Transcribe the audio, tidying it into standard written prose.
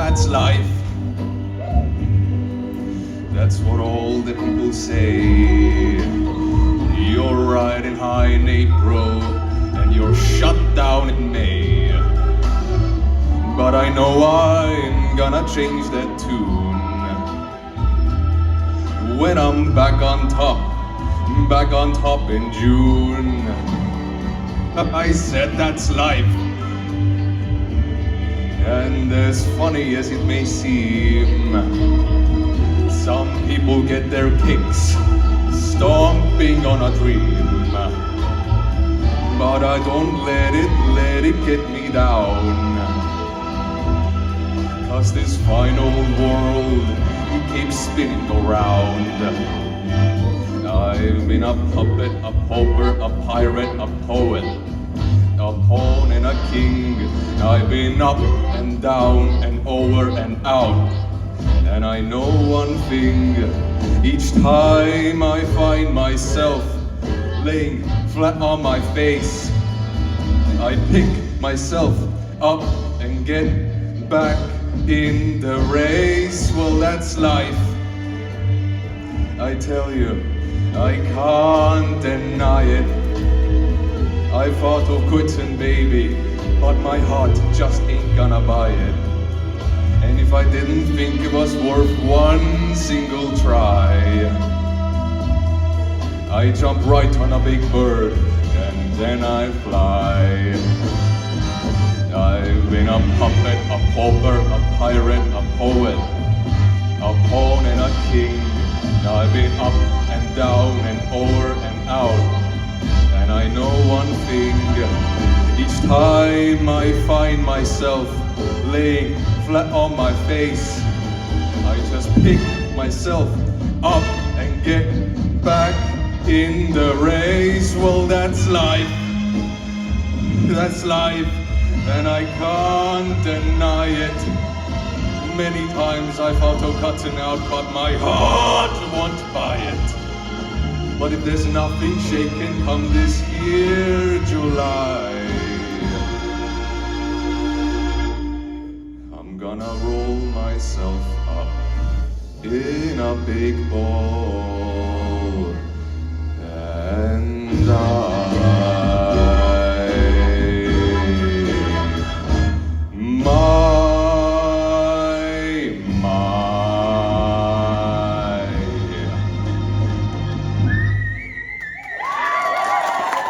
that's life. That's what all the people say. You're riding high in April and you're shut down in May. But I know I'm gonna change that tune when I'm back on top in June. I said that's life. And as funny as it may seem, some people get their kicks stomping on a dream. But I don't let it get me down. 'Cause this fine old world keeps spinning around. I've been a puppet, a pauper, a pirate, a poet, a pawn and a king. I've been up and down and over and out. And I know one thing, each time I find myself laying flat on my face, I pick myself up and get back in the race. Well, that's life. I tell you, I can't deny it. I thought of quitting, baby, but my heart just ain't gonna buy it. And if I didn't think it was worth one single try, I jump right on a big bird and then I fly. I've been a puppet, a pauper, a pirate, a poet, a pawn and a king. I've been up and down and over and out. And I know one thing, each time I find myself laying flat on my face, I just pick myself up and get back in the race. Well, that's life. That's life. And I can't deny it. Many times I thought of cutting out, but my heart won't buy it. But if there's nothing shaking come this year, July, I'm gonna roll myself up in a big ball.